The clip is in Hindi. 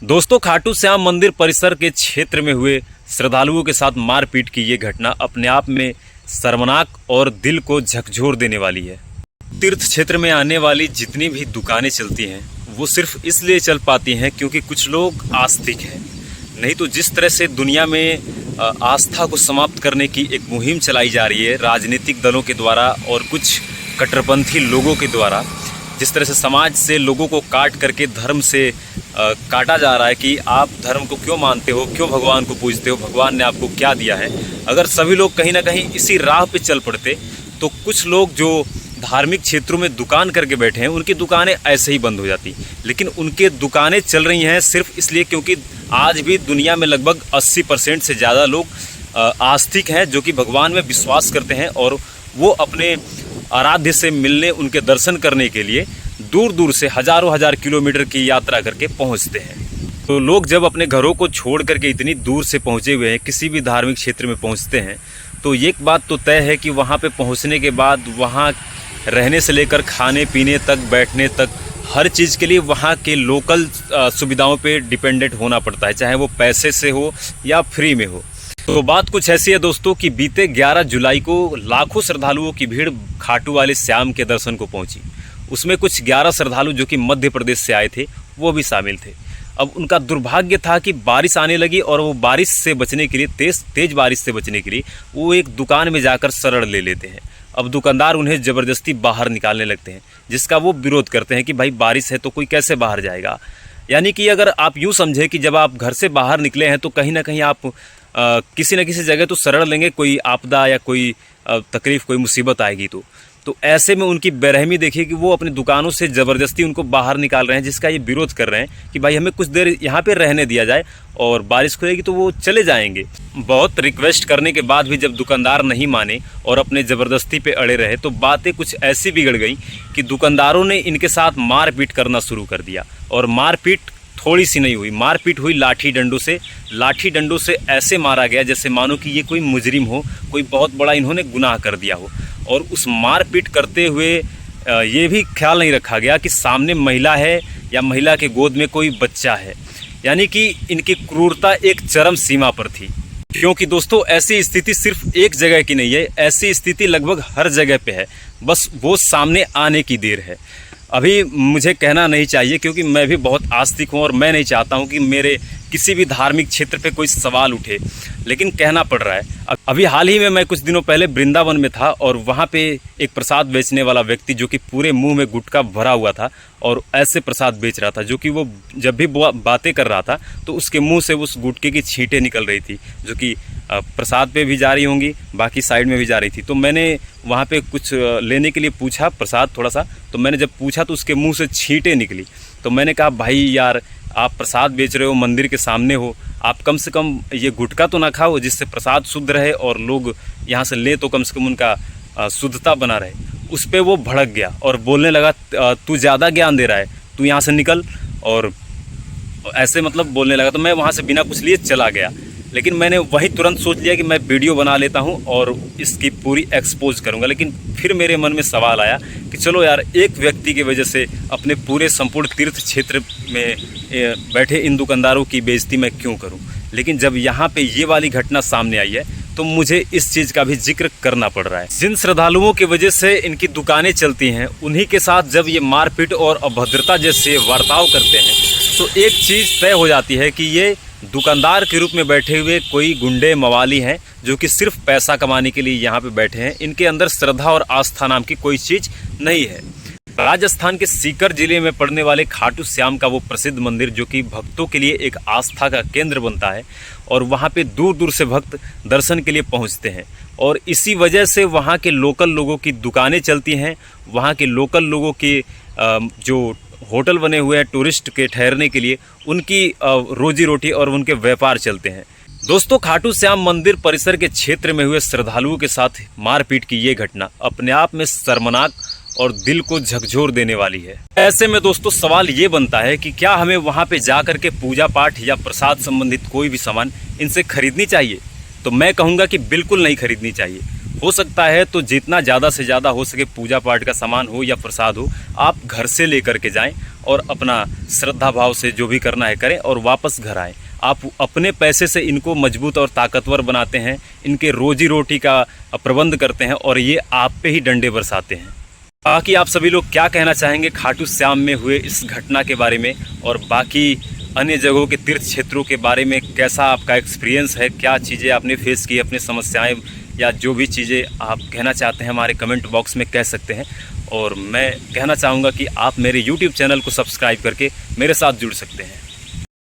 दोस्तों, खाटू श्याम मंदिर परिसर के क्षेत्र में हुए श्रद्धालुओं के साथ मारपीट की ये घटना अपने आप में शर्मनाक और दिल को झकझोर देने वाली है। तीर्थ क्षेत्र में आने वाली जितनी भी दुकानें चलती हैं वो सिर्फ इसलिए चल पाती हैं क्योंकि कुछ लोग आस्तिक हैं। नहीं तो जिस तरह से दुनिया में आस्था को समाप्त करने की एक मुहिम चलाई जा रही है राजनीतिक दलों के द्वारा और कुछ कट्टरपंथी लोगों के द्वारा, जिस तरह से समाज से लोगों को काट करके धर्म से काटा जा रहा है कि आप धर्म को क्यों मानते हो, क्यों भगवान को पूजते हो, भगवान ने आपको क्या दिया है। अगर सभी लोग कहीं ना कहीं इसी राह पे चल पड़ते तो कुछ लोग जो धार्मिक क्षेत्रों में दुकान करके बैठे हैं उनकी दुकानें ऐसे ही बंद हो जाती। लेकिन उनके दुकानें चल रही हैं सिर्फ इसलिए क्योंकि आज भी दुनिया में लगभग 80% से ज़्यादा लोग आस्तिक हैं, जो कि भगवान में विश्वास करते हैं और वो अपने आराध्य से मिलने, उनके दर्शन करने के लिए दूर दूर से हज़ारों हजार किलोमीटर की यात्रा करके पहुंचते हैं। तो लोग जब अपने घरों को छोड़ करके इतनी दूर से पहुंचे हुए हैं, किसी भी धार्मिक क्षेत्र में पहुंचते हैं, तो एक बात तो तय है कि वहां पे पहुंचने के बाद वहां रहने से लेकर खाने पीने तक, बैठने तक, हर चीज़ के लिए वहाँ के लोकल सुविधाओं पे डिपेंडेंट होना पड़ता है, चाहे वो पैसे से हो या फ्री में हो। तो बात कुछ ऐसी है दोस्तों कि बीते 11 जुलाई को लाखों श्रद्धालुओं की भीड़ खाटू वाले श्याम के दर्शन को पहुंची। उसमें कुछ 11 श्रद्धालु जो कि मध्य प्रदेश से आए थे वो भी शामिल थे। अब उनका दुर्भाग्य था कि बारिश आने लगी और वो बारिश से बचने के लिए, तेज़ बारिश से बचने के लिए वो एक दुकान में जाकर शरण ले लेते हैं। अब दुकानदार उन्हें ज़बरदस्ती बाहर निकालने लगते हैं, जिसका वो विरोध करते हैं कि भाई बारिश है तो कोई कैसे बाहर जाएगा। यानी कि अगर आप यूँ समझे कि जब आप घर से बाहर निकले हैं तो कहीं ना कहीं आप किसी न किसी जगह तो शरण लेंगे, कोई आपदा या कोई तकलीफ़, कोई मुसीबत आएगी तो ऐसे में उनकी बेरहमी देखिए कि वो अपनी दुकानों से ज़बरदस्ती उनको बाहर निकाल रहे हैं, जिसका ये विरोध कर रहे हैं कि भाई हमें कुछ देर यहाँ पे रहने दिया जाए और बारिश खुलेगी तो वो चले जाएंगे। बहुत रिक्वेस्ट करने के बाद भी जब दुकानदार नहीं माने और अपने ज़बरदस्ती पे अड़े रहे तो बातें कुछ ऐसी बिगड़ गई कि दुकानदारों ने इनके साथ मारपीट करना शुरू कर दिया। और मारपीट थोड़ी सी नहीं हुई, मारपीट हुई लाठी डंडों से ऐसे मारा गया जैसे मानो कि ये कोई मुजरिम हो, कोई बहुत बड़ा इन्होंने गुनाह कर दिया हो। और उस मारपीट करते हुए ये भी ख्याल नहीं रखा गया कि सामने महिला है या महिला के गोद में कोई बच्चा है। यानी कि इनकी क्रूरता एक चरम सीमा पर थी। क्योंकि दोस्तों ऐसी स्थिति सिर्फ एक जगह की नहीं है, ऐसी स्थिति लगभग हर जगह पे है, बस वो सामने आने की देर है। अभी मुझे कहना नहीं चाहिए क्योंकि मैं भी बहुत आस्तिक हूँ और मैं नहीं चाहता हूँ कि मेरे किसी भी धार्मिक क्षेत्र पे कोई सवाल उठे, लेकिन कहना पड़ रहा है। अभी हाल ही में मैं कुछ दिनों पहले वृंदावन में था और वहाँ पे एक प्रसाद बेचने वाला व्यक्ति जो कि पूरे मुंह में गुटखा भरा हुआ था और ऐसे प्रसाद बेच रहा था, जो कि वो जब भी बातें कर रहा था तो उसके मुंह से उस गुटखे की छींटें निकल रही थी, जो कि प्रसाद पे भी जा रही होंगी, बाकी साइड में भी जा रही थी। तो मैंने वहाँ पे कुछ लेने के लिए पूछा प्रसाद थोड़ा सा, तो मैंने जब पूछा तो उसके मुँह से छींटें निकली। तो मैंने कहा भाई यार, आप प्रसाद बेच रहे हो, मंदिर के सामने हो, आप कम से कम ये गुटखा तो ना खाओ जिससे प्रसाद शुद्ध रहे और लोग यहाँ से ले तो कम से कम उनका शुद्धता बना रहे। उस पर वो भड़क गया और बोलने लगा तू ज़्यादा ज्ञान दे रहा है, तू यहाँ से निकल, और ऐसे मतलब बोलने लगा। तो मैं वहाँ से बिना कुछ लिए चला गया, लेकिन मैंने वही तुरंत सोच लिया कि मैं वीडियो बना लेता हूँ और इसकी पूरी एक्सपोज करूँगा। लेकिन फिर मेरे मन में सवाल आया कि चलो यार, एक व्यक्ति की वजह से अपने पूरे संपूर्ण तीर्थ क्षेत्र में बैठे इन दुकानदारों की बेइज्जती मैं क्यों करूँ। लेकिन जब यहाँ पे ये वाली घटना सामने आई है तो मुझे इस चीज़ का भी जिक्र करना पड़ रहा है। जिन श्रद्धालुओं की वजह से इनकी दुकानें चलती हैं, उन्हीं के साथ जब ये मारपीट और अभद्रता जैसे बर्ताव करते हैं तो एक चीज़ तय हो जाती है कि ये दुकानदार के रूप में बैठे हुए कोई गुंडे मवाली हैं जो कि सिर्फ पैसा कमाने के लिए यहाँ पे बैठे हैं। इनके अंदर श्रद्धा और आस्था नाम की कोई चीज़ नहीं है। राजस्थान के सीकर जिले में पड़ने वाले खाटू श्याम का वो प्रसिद्ध मंदिर जो कि भक्तों के लिए एक आस्था का केंद्र बनता है और वहाँ पे दूर दूर से भक्त दर्शन के लिए पहुँचते हैं और इसी वजह से वहाँ के लोकल लोगों की दुकानें चलती हैं। वहाँ के लोकल लोगों के जो होटल बने हुए हैं टूरिस्ट के ठहरने के लिए, उनकी रोजी रोटी और उनके व्यापार चलते हैं। दोस्तों, खाटू श्याम मंदिर परिसर के क्षेत्र में हुए श्रद्धालुओं के साथ मारपीट की ये घटना अपने आप में शर्मनाक और दिल को झकझोर देने वाली है। ऐसे में दोस्तों सवाल ये बनता है कि क्या हमें वहाँ पे जा कर के पूजा पाठ या प्रसाद संबंधित कोई भी सामान इनसे खरीदनी चाहिए? तो मैं कहूँगा कि बिल्कुल नहीं खरीदनी चाहिए। हो सकता है तो जितना ज़्यादा से ज़्यादा हो सके पूजा पाठ का सामान हो या प्रसाद हो, आप घर से लेकर के जाएं और अपना श्रद्धा भाव से जो भी करना है करें और वापस घर आएँ। आप अपने पैसे से इनको मजबूत और ताकतवर बनाते हैं, इनके रोजी रोटी का प्रबंध करते हैं और ये आप पे ही डंडे बरसाते हैं। बाकी आप सभी लोग क्या कहना चाहेंगे खाटू श्याम में हुए इस घटना के बारे में, और बाकी अन्य जगहों के तीर्थ क्षेत्रों के बारे में कैसा आपका एक्सपीरियंस है, क्या चीज़ें आपने फेस की, अपनी समस्याएं या जो भी चीज़ें आप कहना चाहते हैं हमारे कमेंट बॉक्स में कह सकते हैं। और मैं कहना चाहूँगा कि आप मेरे YouTube चैनल को सब्सक्राइब करके मेरे साथ जुड़ सकते हैं।